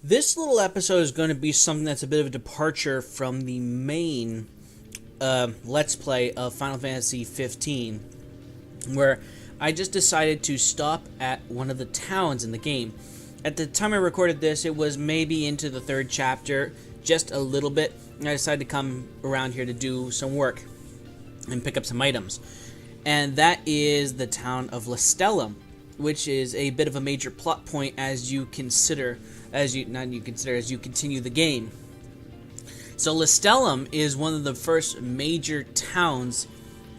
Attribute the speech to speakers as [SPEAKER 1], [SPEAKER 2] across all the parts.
[SPEAKER 1] This little episode is going to be something that's a bit of a departure from the main Let's Play of Final Fantasy 15, where I just decided to stop at one of the towns in the game. At the time I recorded this, it was maybe into the third chapter, just a little bit, and I decided to come around here to do some work and pick up some items. And that is the town of Lestallum, which is a bit of a major plot point as you continue the game. So Lestallum is one of the first major towns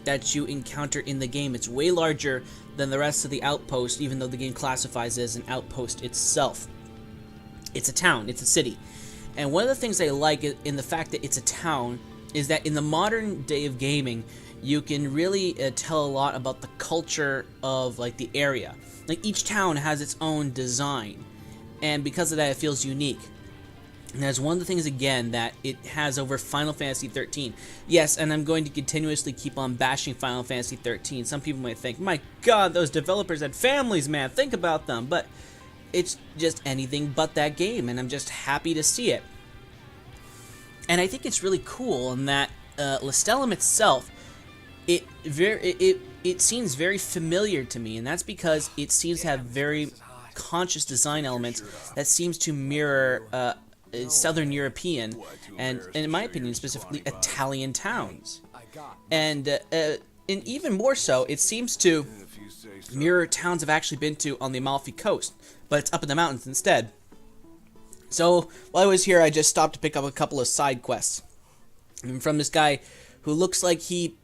[SPEAKER 1] that you encounter in the game. It's way larger than the rest of the outpost, even though the game classifies it as an outpost itself. It's a town, it's a city. And one of the things I like in the fact that it's a town is that in the modern day of gaming, you can really tell a lot about the culture of like the area. Like each town has its own design, and because of that it feels unique. And that's one of the things, again, that it has over Final Fantasy 13. Yes, and I'm going to continuously keep on bashing Final Fantasy 13. Some people might think, my god, those developers had families, man, think about them. But it's just anything but that game, and I'm just happy to see it. And I think it's really cool in that Lestallum itself, it seems very familiar to me, and that's because it seems to have very conscious design elements that seems to mirror Southern European and in my opinion specifically Italian towns, and even more so it seems to mirror towns I've actually been to on the Amalfi Coast, but it's up in the mountains instead. So while I was here, I just stopped to pick up a couple of side quests from this guy who looks like he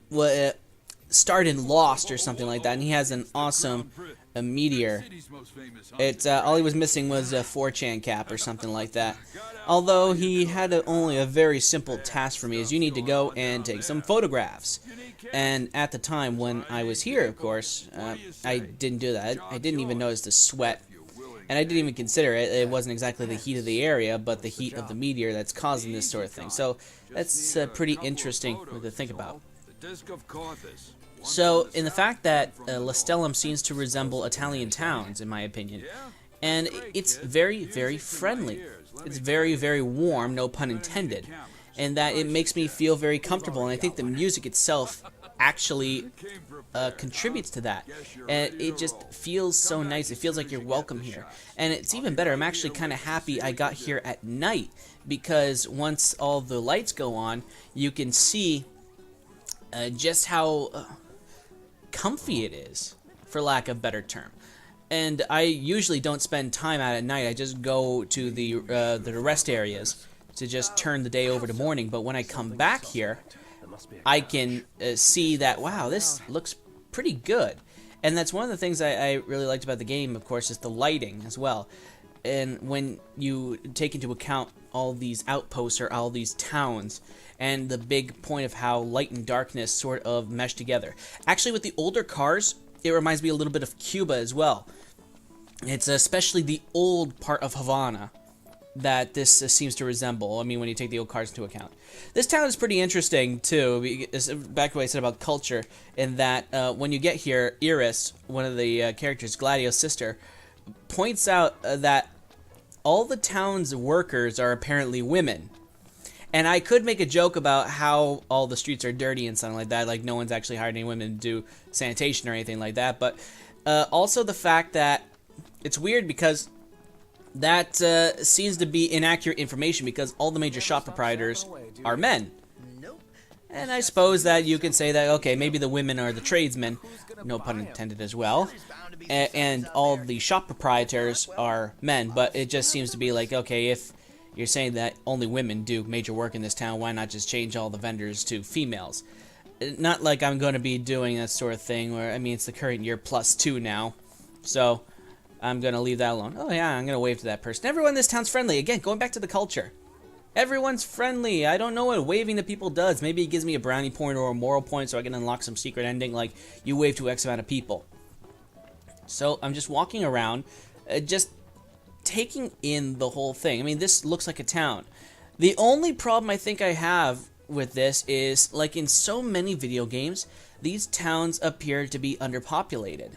[SPEAKER 1] starred in Lost or something like that, and he has an awesome meteor. It's all he was missing was a 4chan cap or something like that. Although he had only a very simple task for me, is you need to go and take some photographs. And at the time when I was here, of course, I didn't do that. I didn't even notice the sweat, and I didn't even consider it. It wasn't exactly the heat of the area, but the heat of the meteor that's causing this sort of thing. So that's pretty interesting to think about. So, in the fact that Lestallum seems to resemble Italian towns, in my opinion, and it's very, very friendly. It's very, very warm, no pun intended, and that it makes me feel very comfortable, and I think the music itself actually contributes to that, and it just feels so nice. It feels like you're welcome here, and it's even better. I'm actually kind of happy I got here at night, because once all the lights go on, you can see just how comfy it is, for lack of a better term. And I usually don't spend time out at night. I just go to the rest areas to just turn the day over to morning. But when I come back here, I can see that, wow, this looks pretty good. And that's one of the things I really liked about the game, of course, is the lighting as well. And when you take into account all these outposts or all these towns, and the big point of how light and darkness sort of mesh together. Actually, with the older cars, it reminds me a little bit of Cuba as well. It's especially the old part of Havana that this seems to resemble. I mean, when you take the old cars into account. This town is pretty interesting, too, back to what I said about culture, in that when you get here, Iris, one of the characters, Gladio's sister, points out that all the town's workers are apparently women. And I could make a joke about how all the streets are dirty and something like that, like no one's actually hired any women to do sanitation or anything like that, but also the fact that it's weird because that seems to be inaccurate information, because all the major shop proprietors are men. And I suppose that you can say that, okay, maybe the women are the tradesmen, no pun intended as well, and all the shop proprietors are men, but it just seems to be like, okay, if you're saying that only women do major work in this town, why not just change all the vendors to females? Not like I'm going to be doing that sort of thing, where, I mean, it's the current year +2 now, so I'm going to leave that alone. Oh yeah, I'm going to wave to that person. Everyone in this town's friendly. Again, going back to the culture. Everyone's friendly. I don't know what waving to people does. Maybe it gives me a brownie point or a moral point so I can unlock some secret ending, like you wave to X amount of people. So I'm just walking around, just taking in the whole thing. I mean, this looks like a town. The only problem I think I have with this is, like in so many video games, these towns appear to be underpopulated.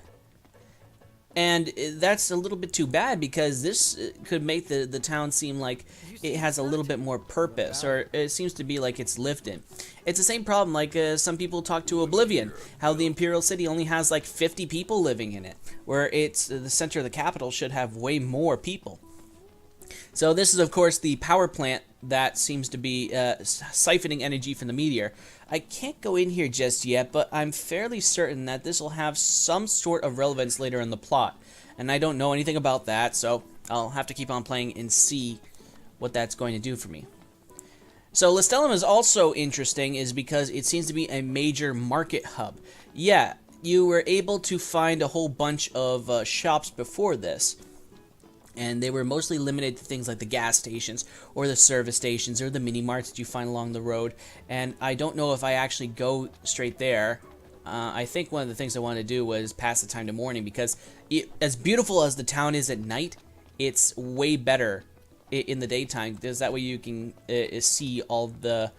[SPEAKER 1] And that's a little bit too bad, because this could make the town seem like it has a little bit more purpose, or it seems to be like it's lived in. It's the same problem like some people talk to Oblivion, how the Imperial City only has like 50 people living in it, where it's the center of the capital should have way more people. So this is, of course, the power plant that seems to be siphoning energy from the meteor. I can't go in here just yet, but I'm fairly certain that this will have some sort of relevance later in the plot. And I don't know anything about that, so I'll have to keep on playing and see what that's going to do for me. So Lestallum is also interesting is because it seems to be a major market hub. Yeah, you were able to find a whole bunch of shops before this, and they were mostly limited to things like the gas stations or the service stations or the mini marts that you find along the road. And I don't know if I actually go straight there. I think one of the things I wanted to do was pass the time to morning, because as beautiful as the town is at night, it's way better in the daytime, because that way you can see all the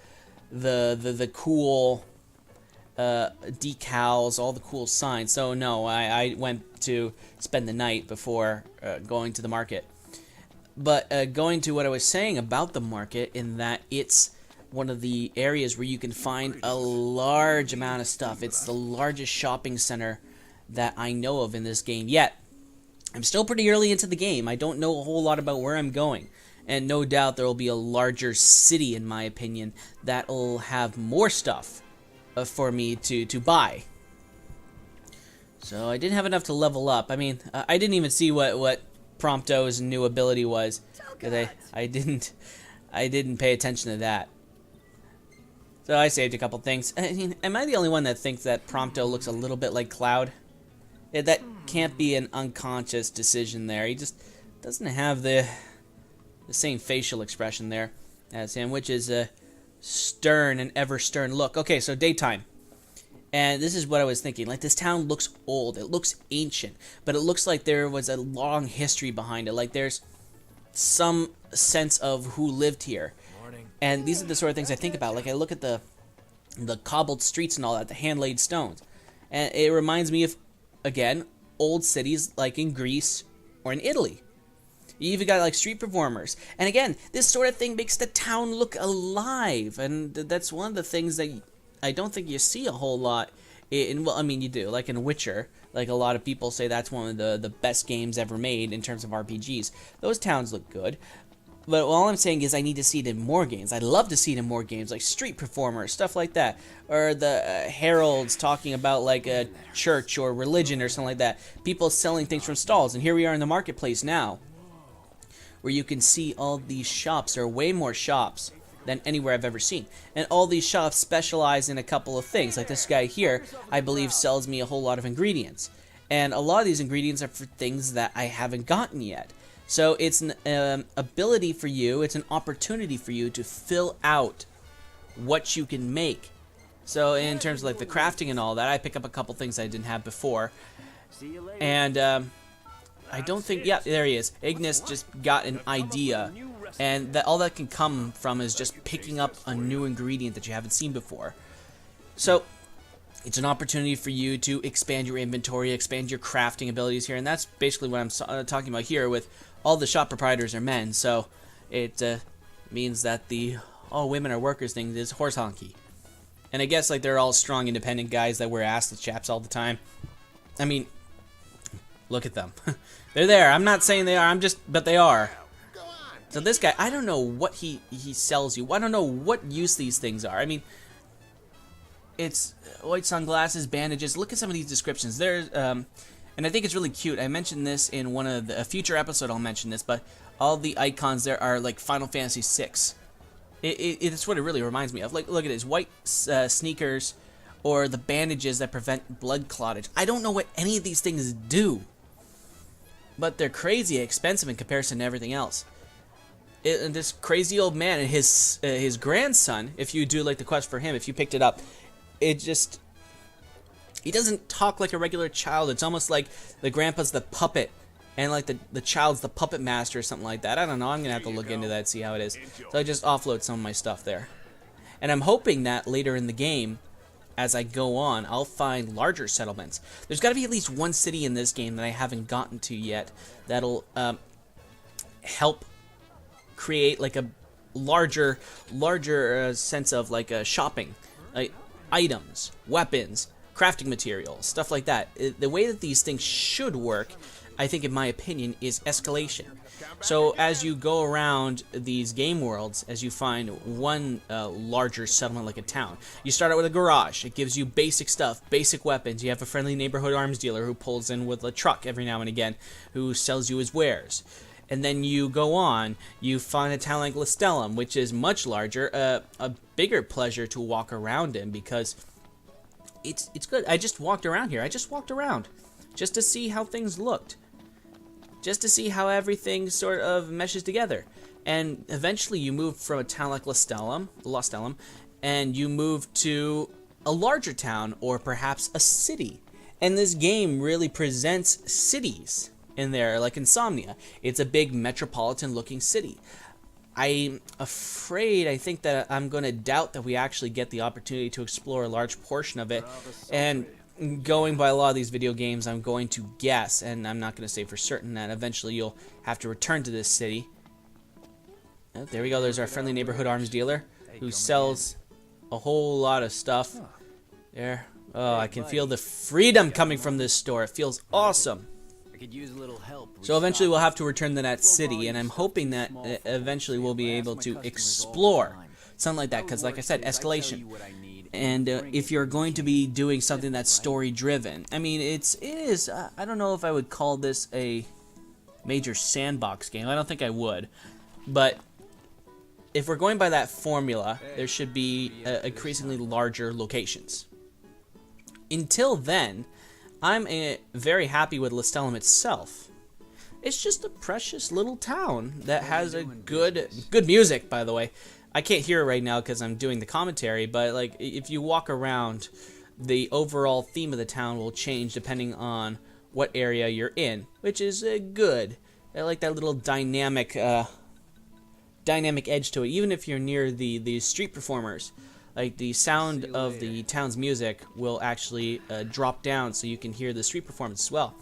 [SPEAKER 1] cool decals, all the cool signs. So no, I went to spend the night before going to the market. But going to what I was saying about the market, in that it's one of the areas where you can find a large amount of stuff. It's the largest shopping center that I know of in this game yet. I'm still pretty early into the game. I don't know a whole lot about where I'm going. And no doubt there will be a larger city, in my opinion, that will have more stuff for me to buy. So I didn't have enough to level up. I mean, I didn't even see what Prompto's new ability was, because I didn't pay attention to that. So I saved a couple things. I mean, am I the only one that thinks that Prompto looks a little bit like Cloud? That can't be an unconscious decision there. He just doesn't have the same facial expression there as him, which is a stern and ever stern look. Okay, so daytime. And this is what I was thinking. Like, this town looks old. It looks ancient. But it looks like there was a long history behind it. Like, there's some sense of who lived here. And these are the sort of things I think about. Like, I look at the cobbled streets and all that, the hand-laid stones. And it reminds me of, again, old cities like in Greece or in Italy. You even got like street performers. And again, this sort of thing makes the town look alive. And that's one of the things that I don't think you see a whole lot in, well, I mean, you do. Like in Witcher, like a lot of people say that's one of the best games ever made in terms of RPGs. Those towns look good. But all I'm saying is I need to see it in more games. I'd love to see it in more games, like street performers, stuff like that. Or the heralds talking about like a church or religion or something like that. People selling things from stalls. And here we are in the marketplace now, where you can see all these shops. There are way more shops than anywhere I've ever seen. And all these shops specialize in a couple of things. Like this guy here, I believe, sells me a whole lot of ingredients. And a lot of these ingredients are for things that I haven't gotten yet. So it's an ability for you, it's an opportunity for you to fill out what you can make. So in terms of like the crafting and all that, I pick up a couple things I didn't have before. And I don't think, yeah, there he is. Ignis just got an idea. And all that can come from is just picking up a new ingredient that you haven't seen before. So it's an opportunity for you to expand your inventory, expand your crafting abilities here. And that's basically what I'm talking about here with all the shop proprietors are men. So it means that the all women are workers thing is horse honky. And I guess like they're all strong, independent guys that wear assless chaps all the time. I mean, look at them. They're there. I'm not saying they are. But they are. So this guy, I don't know what he sells you. I don't know what use these things are. I mean, it's white sunglasses, bandages. Look at some of these descriptions. There's, and I think it's really cute. I mentioned this in one of a future episode. I'll mention this, but all the icons there are like Final Fantasy VI. It's what it really reminds me of. Like, look at his white sneakers, or the bandages that prevent blood clottage. I don't know what any of these things do, but they're crazy expensive in comparison to everything else. And this crazy old man and his grandson, if you do like the quest for him, if you picked it up, it just, he doesn't talk like a regular child. It's almost like the grandpa's the puppet, and like the child's the puppet master or something like that. I don't know. I'm gonna have to look into that, see how it is. So I just offload some of my stuff there, and I'm hoping that later in the game, as I go on, I'll find larger settlements. There's got to be at least one city in this game that I haven't gotten to yet that'll help create like a larger sense of like shopping, like items, weapons, crafting materials, stuff like that. The way that these things should work, I think, in my opinion, is escalation. So as you go around these game worlds, as you find one larger settlement like a town, you start out with a garage. It gives you basic stuff, basic weapons. You have a friendly neighborhood arms dealer who pulls in with a truck every now and again, who sells you his wares. And then you go on, you find a town like Lestallum, which is much larger, a bigger pleasure to walk around in because it's good. I just walked around here. I just walked around just to see how things looked, just to see how everything sort of meshes together. And eventually you move from a town like Lestallum, and you move to a larger town or perhaps a city. And this game really presents cities in there, like Insomnia. It's a big metropolitan looking city. I'm afraid, I think that I'm going to doubt that we actually get the opportunity to explore a large portion of it. And going by a lot of these video games, I'm going to guess, and I'm not going to say for certain, that eventually you'll have to return to this city. Oh, there we go, there's our friendly neighborhood arms dealer who sells a whole lot of stuff. There. Oh, I can feel the freedom coming from this store. It feels awesome. So eventually we'll have to return to that city, and I'm hoping that eventually we'll be able to explore something like that, because like I said, escalation. And if you're going to be doing something that's story driven, I mean, it is, I don't know if I would call this a major sandbox game. I don't think I would, but if we're going by that formula, there should be increasingly larger locations. Until then, I'm very happy with Lestallum itself. It's just a precious little town that has a good music, by the way. I can't hear it right now because I'm doing the commentary, but like if you walk around, the overall theme of the town will change depending on what area you're in, which is good. I like that little dynamic edge to it. Even if you're near the street performers, like the sound of the town's music will actually drop down so you can hear the street performance as well.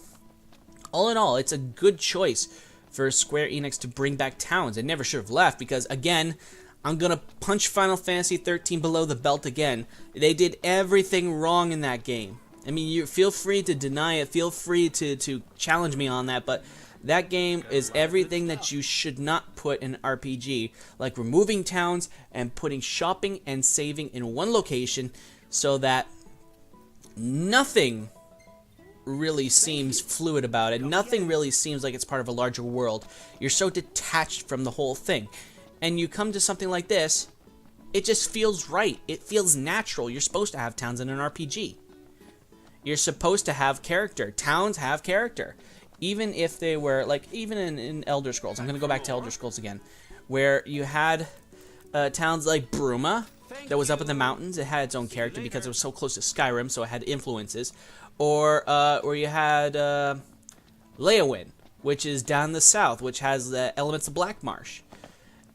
[SPEAKER 1] All in all, it's a good choice for Square Enix to bring back towns. It never should have left because, again, I'm going to punch Final Fantasy 13 below the belt again. They did everything wrong in that game. I mean, you feel free to deny it, feel free to challenge me on that, but that game is everything that you should not put in an RPG, like removing towns and putting shopping and saving in one location so that nothing really seems fluid about it. Nothing really seems like it's part of a larger world. You're so detached from the whole thing. And you come to something like this, it just feels right. It feels natural. You're supposed to have towns in an RPG. You're supposed to have character. Towns have character. Even if they were, like, even in Elder Scrolls, I'm going to go back to Elder Scrolls again, where you had towns like Bruma, that was up in the mountains. It had its own character because it was so close to Skyrim, so it had influences. Or you had Leowyn, which is down the south, which has the elements of Black Marsh.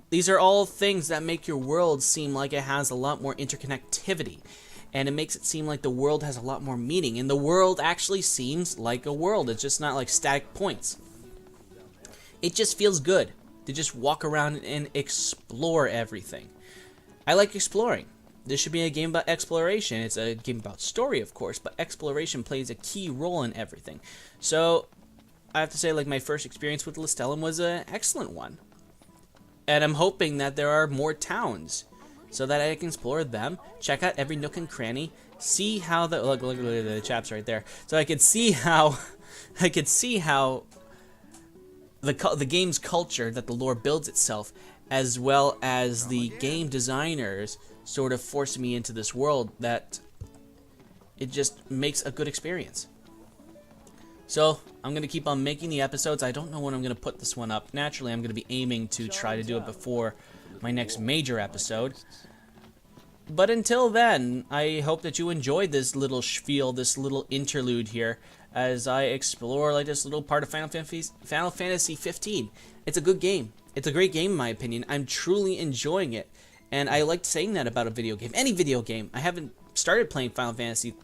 [SPEAKER 1] These are all things that make your world seem like it has a lot more interconnectivity. And it makes it seem like the world has a lot more meaning. And the world actually seems like a world. It's just not like static points. It just feels good to just walk around and explore everything. I like exploring. This should be a game about exploration. It's a game about story, of course, but exploration plays a key role in everything. So I have to say, like, my first experience with Lestallum was an excellent one. And I'm hoping that there are more towns so that I can explore them, check out every nook and cranny, see how the look at the chaps right there. So I could see how the game's culture, that the lore builds itself, as well as the game designers sort of forcing me into this world, that it just makes a good experience. So I'm going to keep on making the episodes. I don't know when I'm going to put this one up. Naturally, I'm going to be aiming to try to do it before my next major episode. But until then, I hope that you enjoyed this little spiel, this little interlude here, as I explore like this little part of Final Fantasy 15. It's a good game. It's a great game in my opinion. I'm truly enjoying it. And I liked saying that about a video game. Any video game. I haven't started playing Final Fantasy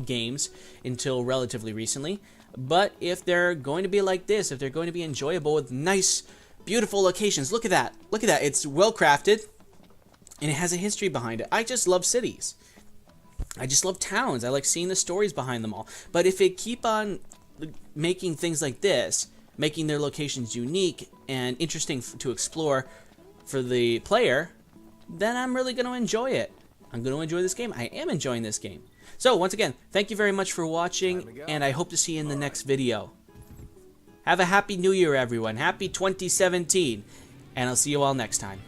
[SPEAKER 1] games until relatively recently. But if they're going to be like this, if they're going to be enjoyable with nice, beautiful locations, look at that. Look at that. It's well crafted, and it has a history behind it. I just love cities. I just love towns. I like seeing the stories behind them all. But if it keep on making things like this, making their locations unique and interesting to explore for the player, then I'm really going to enjoy it. I'm going to enjoy this game. I am enjoying this game. So, once again, thank you very much for watching, and I hope to see you in the next video. Have a happy new year, everyone. Happy 2017, and I'll see you all next time.